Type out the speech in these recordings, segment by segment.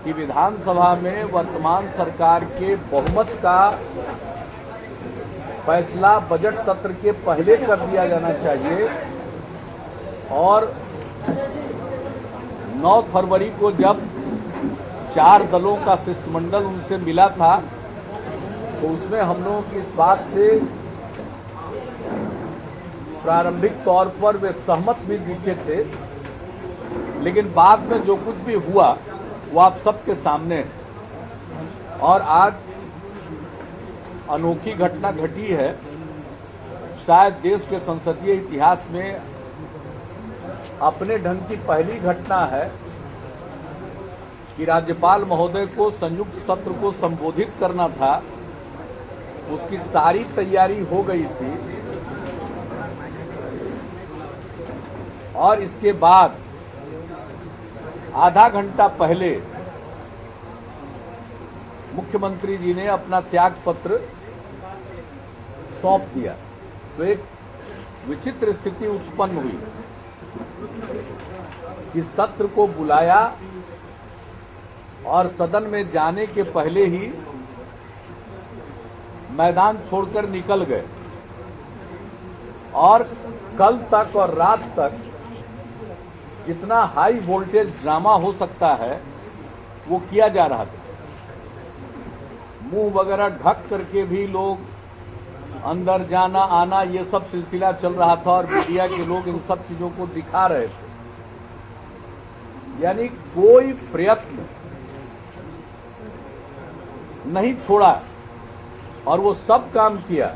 कि विधानसभा में वर्तमान सरकार के बहुमत का फैसला बजट सत्र के पहले कर दिया जाना चाहिए और 9 फरवरी को जब 4 दलों का शिष्टमंडल उनसे मिला था तो उसमें हम लोगों की इस बात से प्रारंभिक तौर पर वे सहमत भी दिखे थे, लेकिन बाद में जो कुछ भी हुआ वो आप सबके सामने है। और आज अनोखी घटना घटी है, शायद देश के संसदीय इतिहास में अपने ढंग की पहली घटना है कि राज्यपाल महोदय को संयुक्त सत्र को संबोधित करना था, उसकी सारी तैयारी हो गई थी और इसके बाद आधा घंटा पहले मुख्यमंत्री जी ने अपना त्याग पत्र सौंप दिया। तो एक विचित्र स्थिति उत्पन्न हुई कि सत्र को बुलाया और सदन में जाने के पहले ही मैदान छोड़कर निकल गए और कल तक और रात तक जितना हाई वोल्टेज ड्रामा हो सकता है वो किया जा रहा था। मुंह वगैरह ढक करके भी लोग अंदर जाना आना ये सब सिलसिला चल रहा था और मीडिया के लोग इन सब चीजों को दिखा रहे थे। यानी कोई प्रयत्न नहीं छोड़ा और वो सब काम किया।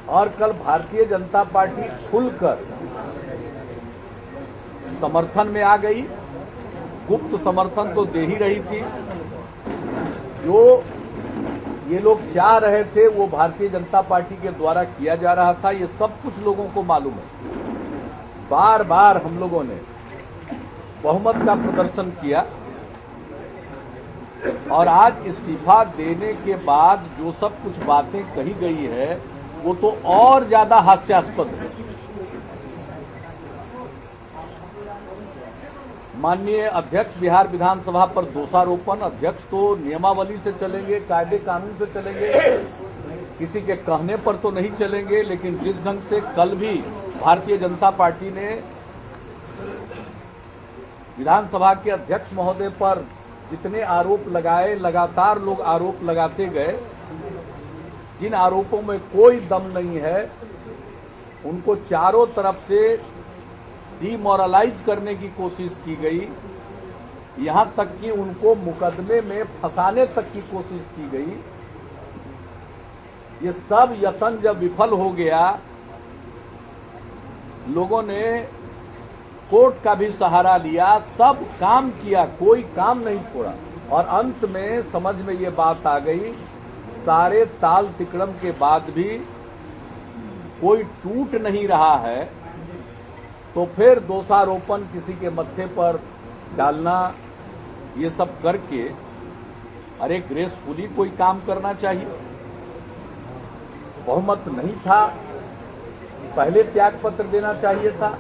और कल भारतीय जनता पार्टी खुलकर समर्थन में आ गई। गुप्त समर्थन तो दे ही रही थी। जो ये लोग चाह रहे थे वो भारतीय जनता पार्टी के द्वारा किया जा रहा था, ये सब कुछ लोगों को मालूम है। बार बार हम लोगों ने बहुमत का प्रदर्शन किया और आज इस्तीफा देने के बाद जो सब कुछ बातें कही गई है वो तो और ज्यादा हास्यास्पद है। माननीय अध्यक्ष बिहार विधानसभा पर दोषारोपण, अध्यक्ष तो नियमावली से चलेंगे, कायदे कानून से चलेंगे, किसी के कहने पर तो नहीं चलेंगे। लेकिन जिस ढंग से कल भी भारतीय जनता पार्टी ने विधानसभा के अध्यक्ष महोदय पर जितने आरोप लगाए, लगातार लोग आरोप लगाते गए, जिन आरोपों में कोई दम नहीं है, उनको चारों तरफ से डिमोरलाइज करने की कोशिश की गई। यहां तक कि उनको मुकदमे में फंसाने तक की कोशिश की गई। ये सब यत्न जब विफल हो गया, लोगों ने कोर्ट का भी सहारा लिया, सब काम किया, कोई काम नहीं छोड़ा और अंत में समझ में ये बात आ गई, सारे ताल तिकड़म के बाद भी कोई टूट नहीं रहा है, तो फिर दोषारोपण किसी के मत्थे पर डालना, ये सब करके अरे ग्रेसफुली कोई काम करना चाहिए। बहुमत नहीं था, पहले त्याग पत्र देना चाहिए था,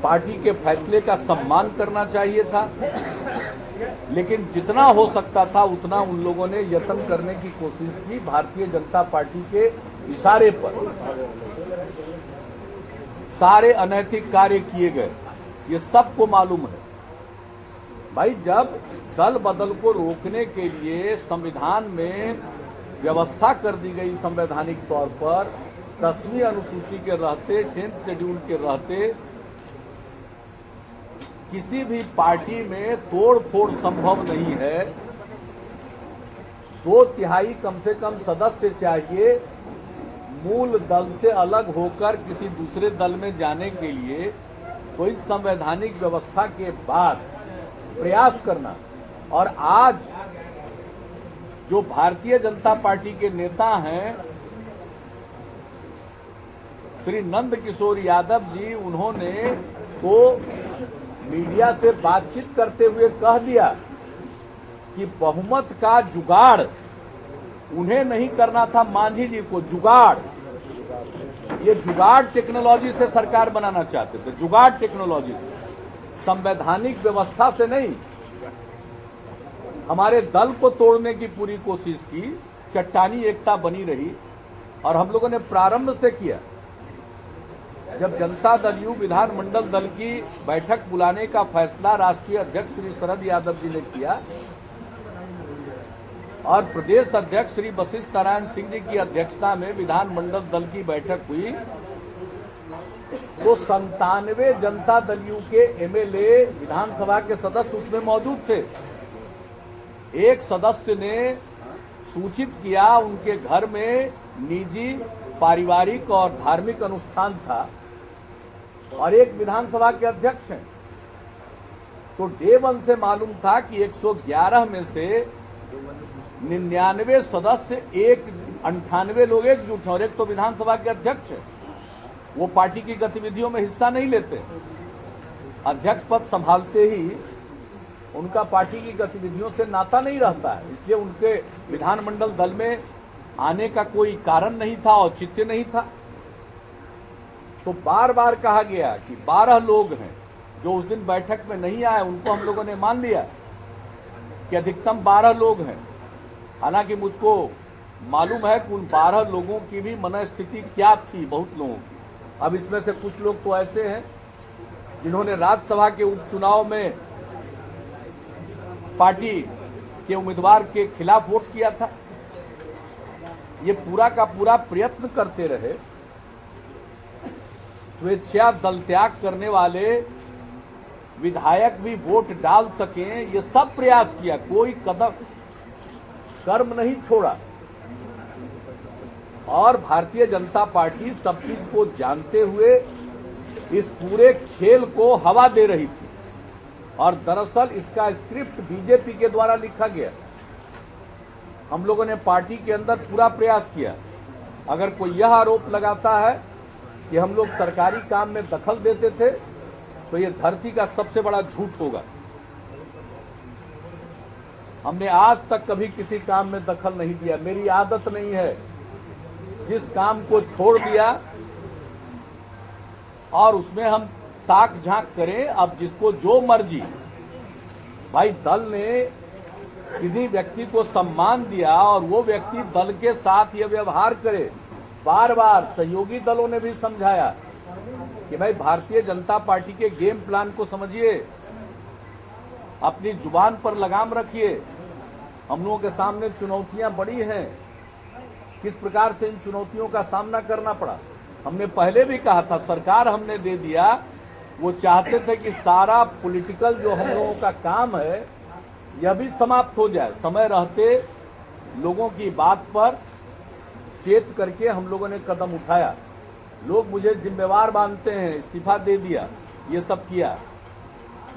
पार्टी के फैसले का सम्मान करना चाहिए था। लेकिन जितना हो सकता था उतना उन लोगों ने यत्न करने की कोशिश की। भारतीय जनता पार्टी के इशारे पर सारे अनैतिक कार्य किए गए, ये सबको मालूम है। भाई, जब दल बदल को रोकने के लिए संविधान में व्यवस्था कर दी गई, संवैधानिक तौर पर 10वीं अनुसूची के रहते, 10th शेड्यूल के रहते, किसी भी पार्टी में तोड़ फोड़ संभव नहीं है। 2/3 कम से कम सदस्य चाहिए मूल दल से अलग होकर किसी दूसरे दल में जाने के लिए। तो इस संवैधानिक व्यवस्था के बाद प्रयास करना, और आज जो भारतीय जनता पार्टी के नेता हैं श्री नंद किशोर यादव जी, उन्होंने तो मीडिया से बातचीत करते हुए कह दिया कि बहुमत का जुगाड़ उन्हें नहीं करना था, मांझी जी को जुगाड़। ये जुगाड़ टेक्नोलॉजी से सरकार बनाना चाहते थे, जुगाड़ टेक्नोलॉजी से, संवैधानिक व्यवस्था से नहीं। हमारे दल को तोड़ने की पूरी कोशिश की, चट्टानी एकता बनी रही। और हम लोगों ने प्रारंभ से किया। जब जनता दल यू विधानमंडल दल की बैठक बुलाने का फैसला राष्ट्रीय अध्यक्ष श्री शरद यादव जी ने किया और प्रदेश अध्यक्ष श्री वशिष्ठ नारायण सिंह जी की अध्यक्षता में विधानमंडल दल की बैठक हुई, तो 97 जनता दल यू के एमएलए विधानसभा के सदस्य उसमें मौजूद थे। एक सदस्य ने सूचित किया उनके घर में निजी, पारिवारिक और धार्मिक अनुष्ठान था और एक विधानसभा के अध्यक्ष हैं, तो डे वन से मालूम था कि 111 में से 99 सदस्य, 98 लोग एकजुट हैं और एक तो विधानसभा के अध्यक्ष है। वो पार्टी की गतिविधियों में हिस्सा नहीं लेते, अध्यक्ष पद संभालते ही उनका पार्टी की गतिविधियों से नाता नहीं रहता है, इसलिए उनके विधानमंडल दल में आने का कोई कारण नहीं था, औचित्य नहीं था। तो बार बार कहा गया कि 12 लोग हैं जो उस दिन बैठक में नहीं आए, उनको हम लोगों ने मान लिया कि अधिकतम 12 लोग हैं। हालांकि मुझको मालूम है कि उन 12 लोगों की भी मनस्थिति क्या थी, बहुत लोगों की। अब इसमें से कुछ लोग तो ऐसे हैं जिन्होंने राज्यसभा के उपचुनाव में पार्टी के उम्मीदवार के खिलाफ वोट किया था। ये पूरा का पूरा प्रयत्न करते रहे, स्वेच्छा दल त्याग करने वाले विधायक भी वोट डाल सकें, ये सब प्रयास किया, कोई कदम कर्म नहीं छोड़ा। और भारतीय जनता पार्टी सब चीज को जानते हुए इस पूरे खेल को हवा दे रही थी और दरअसल इसका स्क्रिप्ट बीजेपी के द्वारा लिखा गया। हम लोगों ने पार्टी के अंदर पूरा प्रयास किया। अगर कोई यह आरोप लगाता है कि हम लोग सरकारी काम में दखल देते थे, तो ये धरती का सबसे बड़ा झूठ होगा। हमने आज तक कभी किसी काम में दखल नहीं दिया, मेरी आदत नहीं है। जिस काम को छोड़ दिया और उसमें हम ताक झांक करें, अब जिसको जो मर्जी। भाई, दल ने किसी व्यक्ति को सम्मान दिया और वो व्यक्ति दल के साथ ये व्यवहार करे। बार बार सहयोगी दलों ने भी समझाया कि भाई भारतीय जनता पार्टी के गेम प्लान को समझिए, अपनी जुबान पर लगाम रखिए। हम लोगों के सामने चुनौतियां बड़ी हैं, किस प्रकार से इन चुनौतियों का सामना करना पड़ा। हमने पहले भी कहा था, सरकार हमने दे दिया। वो चाहते थे कि सारा पॉलिटिकल जो हम लोगों का काम है यह भी समाप्त हो जाए। समय रहते लोगों की बात पर चेत करके हम लोगों ने कदम उठाया। लोग मुझे जिम्मेवार मानते हैं, इस्तीफा दे दिया, ये सब किया।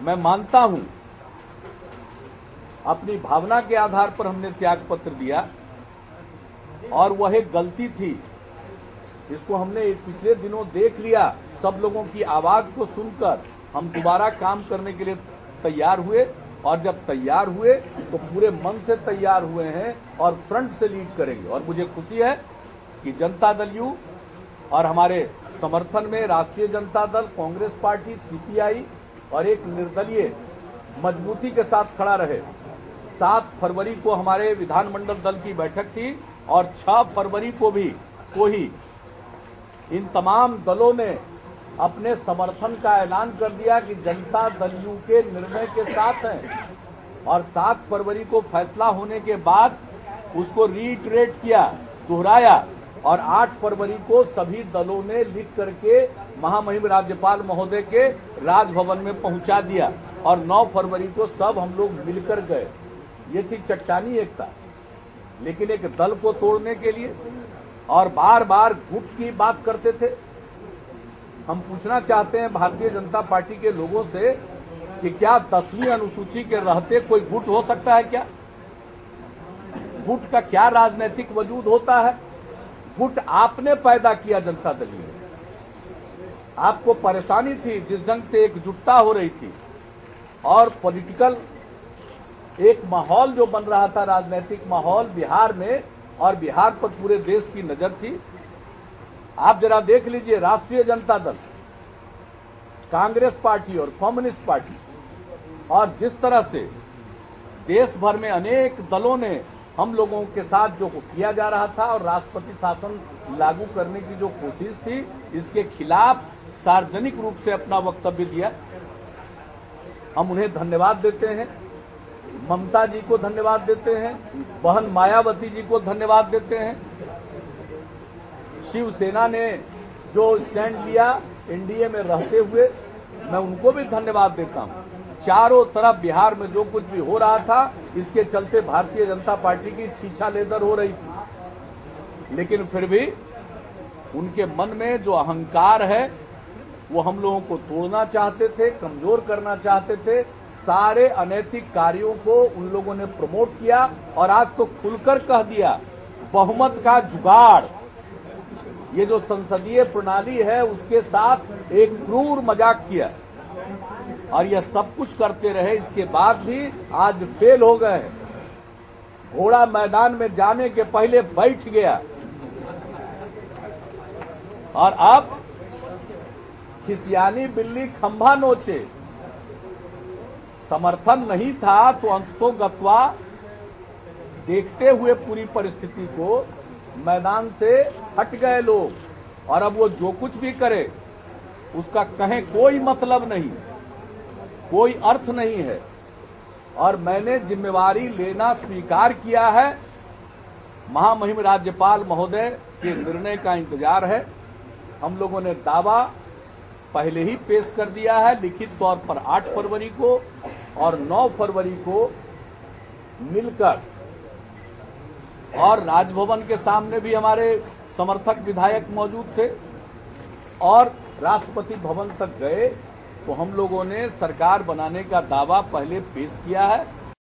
मैं मानता हूं अपनी भावना के आधार पर हमने त्याग पत्र दिया और वह एक गलती थी। इसको हमने पिछले दिनों देख लिया। सब लोगों की आवाज को सुनकर हम दोबारा काम करने के लिए तैयार हुए और जब तैयार हुए तो पूरे मन से तैयार हुए हैं और फ्रंट से लीड करेंगे। और मुझे खुशी है कि जनता दल यू और हमारे समर्थन में राष्ट्रीय जनता दल, कांग्रेस पार्टी, सीपीआई और एक निर्दलीय मजबूती के साथ खड़ा रहे। 7 फरवरी को हमारे विधानमंडल दल की बैठक थी और 6 फरवरी को ही इन तमाम दलों ने अपने समर्थन का ऐलान कर दिया कि जनता दल यू के निर्णय के साथ हैं। और 7 फरवरी को फैसला होने के बाद उसको रीइटरेट किया, दोहराया और 8 फरवरी को सभी दलों ने लिख करके महामहिम राज्यपाल महोदय के राजभवन में पहुंचा दिया और 9 फरवरी को सब हम लोग मिलकर गए। ये थी चट्टानी एकता। लेकिन एक दल को तोड़ने के लिए और बार बार गुट की बात करते थे। हम पूछना चाहते हैं भारतीय जनता पार्टी के लोगों से कि क्या 10वीं अनुसूची के रहते कोई गुट हो सकता है क्या? गुट का क्या राजनीतिक वजूद होता है? गुट आपने पैदा किया, जनता दल ने। आपको परेशानी थी जिस ढंग से एकजुटता हो रही थी और पॉलिटिकल एक माहौल जो बन रहा था, राजनीतिक माहौल बिहार में, और बिहार पर पूरे देश की नजर थी। आप जरा देख लीजिए, राष्ट्रीय जनता दल, कांग्रेस पार्टी और कम्युनिस्ट पार्टी और जिस तरह से देश भर में अनेक दलों ने हम लोगों के साथ जो किया जा रहा था और राष्ट्रपति शासन लागू करने की जो कोशिश थी, इसके खिलाफ सार्वजनिक रूप से अपना वक्तव्य दिया। हम उन्हें धन्यवाद देते हैं, ममता जी को धन्यवाद देते हैं, बहन मायावती जी को धन्यवाद देते हैं। शिवसेना ने जो स्टैंड लिया एनडीए में रहते हुए, मैं उनको भी धन्यवाद देता हूं। चारों तरफ बिहार में जो कुछ भी हो रहा था, इसके चलते भारतीय जनता पार्टी की छीछा लेदर हो रही थी, लेकिन फिर भी उनके मन में जो अहंकार है वो हम लोगों को तोड़ना चाहते थे, कमजोर करना चाहते थे। सारे अनैतिक कार्यों को उन लोगों ने प्रमोट किया और आज तो खुलकर कह दिया बहुमत का जुगाड़, ये जो संसदीय प्रणाली है उसके साथ एक क्रूर मजाक किया और यह सब कुछ करते रहे। इसके बाद भी आज फेल हो गए। घोड़ा मैदान में जाने के पहले बैठ गया और अब खिसियानी बिल्ली खंभा नोचे। समर्थन नहीं था तो अंततोगत्वा देखते हुए पूरी परिस्थिति को मैदान से हट गए लोग और अब वो जो कुछ भी करे उसका कहें कोई मतलब नहीं, कोई अर्थ नहीं है। और मैंने जिम्मेवारी लेना स्वीकार किया है। महामहिम राज्यपाल महोदय के निर्णय का इंतजार है। हम लोगों ने दावा पहले ही पेश कर दिया है लिखित तौर पर 8 फरवरी को और 9 फरवरी को मिलकर, और राजभवन के सामने भी हमारे समर्थक विधायक मौजूद थे और राष्ट्रपति भवन तक गए तो हम लोगों ने सरकार बनाने का दावा पहले पेश किया है